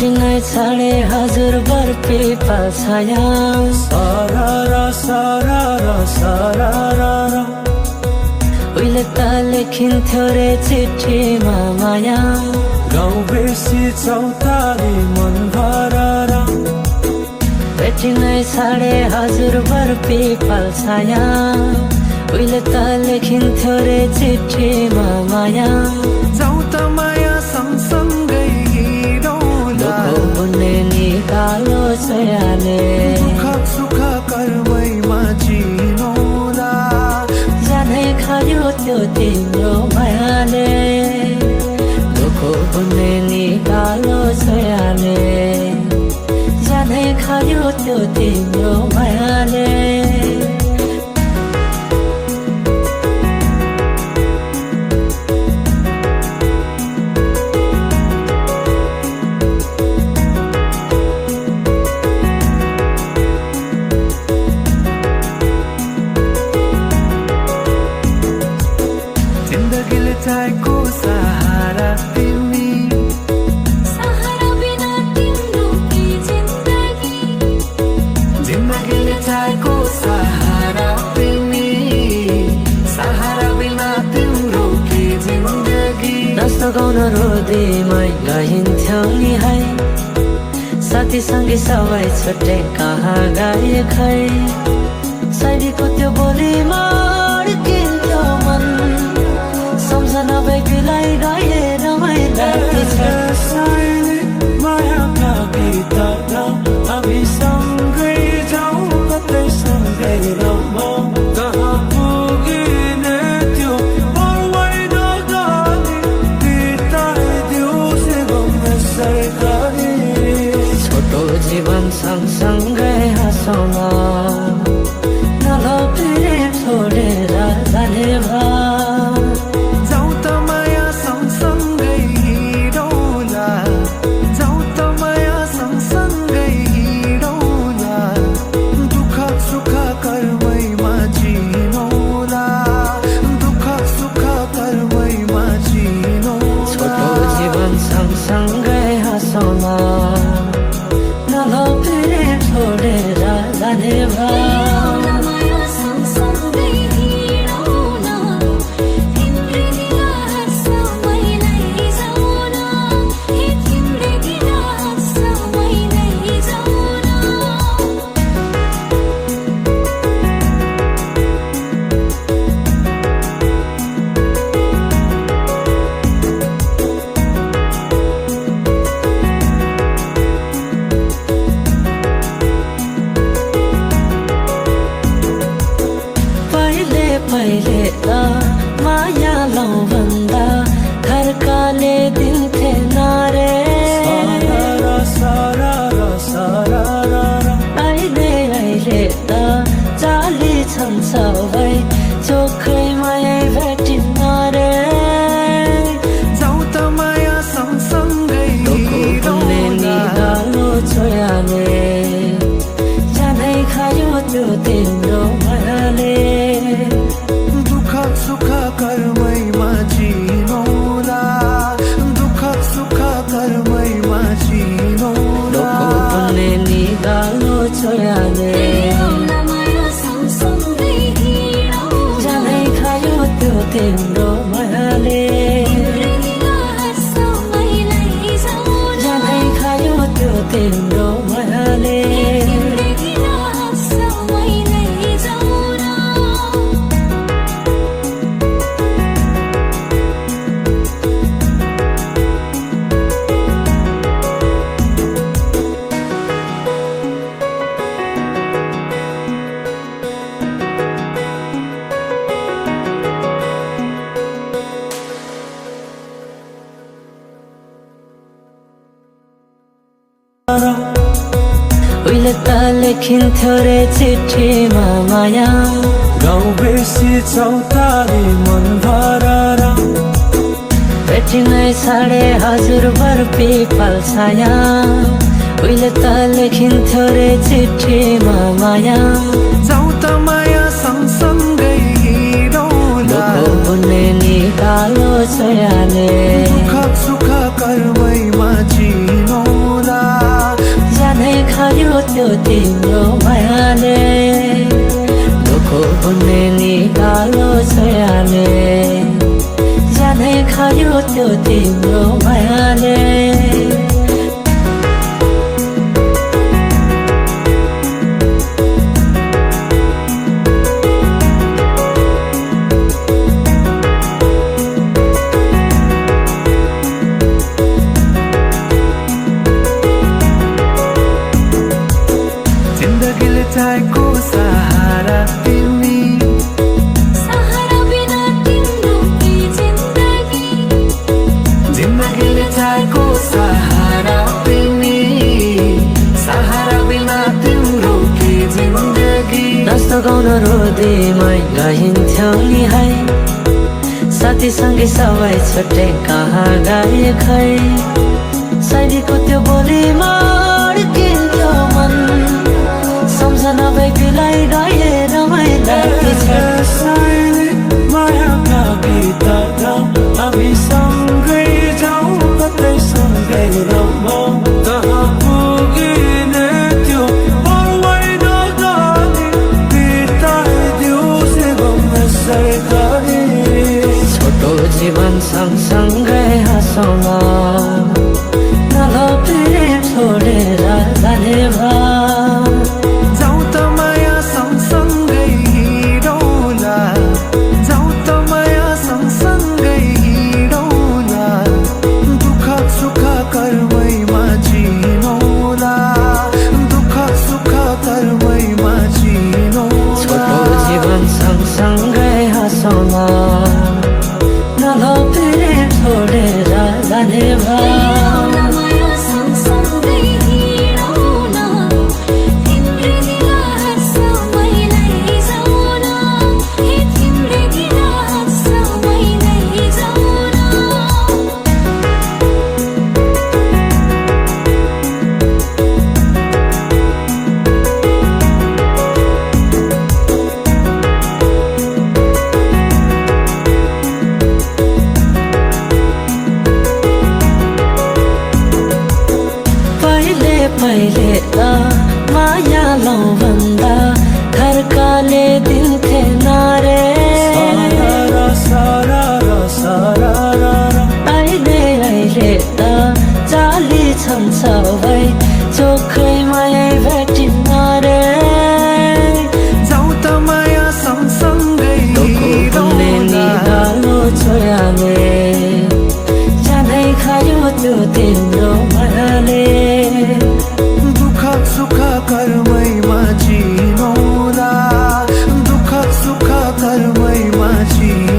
भेटिनै छाडे हजुर बर्पी पाछाया सारारा सारारा सारारा उहिले त लेखिन्थ्यो रे चिठीमा माया गाउँ बेसी चौतारी मन भरारा भेटिनै छाडे हजुर बर्पी पाछाया उहिले त लेखिन्थ्यो रे चिठीमा माया जाउँ त माया सँगसँगै हिँडौँला बुन्ने निकालो छयाले दुःख सुख कर्मैमा जिनौला जानै खायो त्यो तिम्रो मायाले दुःख बुन्ने निकालो छयाले जानै खायो त्यो तिम्रो मायाले जिन्दगीले चाहेको सहारा तिमी सहारा बिना तिम्रो के जिन्दगी जिन्दगीले चाहेको सहारा तिमी सहारा बिना तिम्रो के जिन्दगी नसगाउन रोदैमै गइन्थ्यौ नि है साथीसँगै सबै छुट्टै कहाँ गए खै शैलीको त्यो बोलीमा अड्किन्थ्यो मन सम्झना बेग्लै गए रमाइला सायले मायाका गीत हामी सँगै जाउँ कतै सँगै रमाउँ कहाँ पुगिने त्यो पर्वैन जाने बिताइदियो से गम्न सरकारी छोटो जीवन सँगसँगै हाँसौँ प्रेम छोडेर जाने भा जाउँ त माया सँगसँगै हिँडौँला जाउँ त माया सँगसँगै हिँडौँला दुःख सुख कर्मैमा जिनौला दुःख सुख कर्मैमा जिनौला छोटो जीवन सँगसँगै हाँसौँ प्रेम छोडेर जाने भा माया सँगसँगै हिँडौँला तिम्रै दिन समय नै जाउँ हे तिम्रै दिन समय नै जाउँ पहिले त माया लाउँ भन्दा घरकाले दिन्थे नारे सारारा सारारा सारारा अहिले त चाली छन् सबै चोखै माया भेटिन्न रे जाउँ त माया सँगसँगै हिँडौँला निकालो छोयाले जानै खायो त्यो तिम्रो मायाले दुःख सुख कर्मैमा जिनौला दुःख सुख कर्मैमा जिनौला पुण्य निकालो छोयाले माया सँगसँगै हिँडौँ जानै खायो त्यो तिम्रो मायाले तिम्रै दिन समय नै जाउँ जानै खायो त्यो तिम्रो मायाले तिम्रै दिन समय नै जाउँ उहिले त लेखिन्थ्यो रे चिठीमा माया गाउँ बेसी चौतारी मन भरारा भेटिनै छाडे हजुर बर्पी पाछाया उहिले त लेखिन्थ्यो रे चिठीमा माया जाउँ त माया सँगसँगै हिँडौँला बुन्ने निकालो छयाले दुःख सुख कर्मैमा जिनौला त्यो तिम्रो मायाले दुःखो बुन्ने निकालो छयाले जानै खायो त्यो तिम्रो मायाले जिन्दगीले चाहेको सहारा तिमी सहारा बिना तिम्रो के जिन्दगी जिन्दगीले चाहेको सहारा तिमी सहारा बिना तिम्रो के जिन्दगी नाच्न गाउन रोदैमै गइन्थ्यौ नि है साथीसँगै सबै छुट्टै कहाँ गए खै शैलीको त्यो बोलीमा अड्किन्थ्यो मन सम्झना बेग्लै गए रमाइला सायले मायाका गीत हामी सँगै जाउँ कतै सँगै रमाउँ कहाँ पुगिने त्यो पौवाइ नजाने बिताइदियो से गम्मै गरी छोटो जीवन सँगसँगै हाँसौँ न प्रेम छोडेर जाने भा जाउँ त माया सँगसँगै हिँडौँला जाउँ त माया सँगसँगै हिँडौँला दुःख सुख कर्मैमा चिनौला दुःख सुख कर्मैमा चिनौला छोटो जीवन सँगसँगै हाँसौँ न प्रेम छोडेर जाने भा माया सँगसँगै हिँडौँ न तिम्रै दिला हाँसमै लैजाऊ न हे तिम्रै दिला हाँसमै लैजाऊ न पहिले त माया लौ भन्दा घरकाले दिन्थे नारे अहिले त चाली छन् सबै चोखै माया भेटिन्न रे जाउँ त माया सँगसँगै बुन्ने निगालो छोयाले जानै खायो त्यो तिम्रो मायाले दुःख सुख कर्मैमा चिनौला दुःख सुख कर्मैमा चिनौला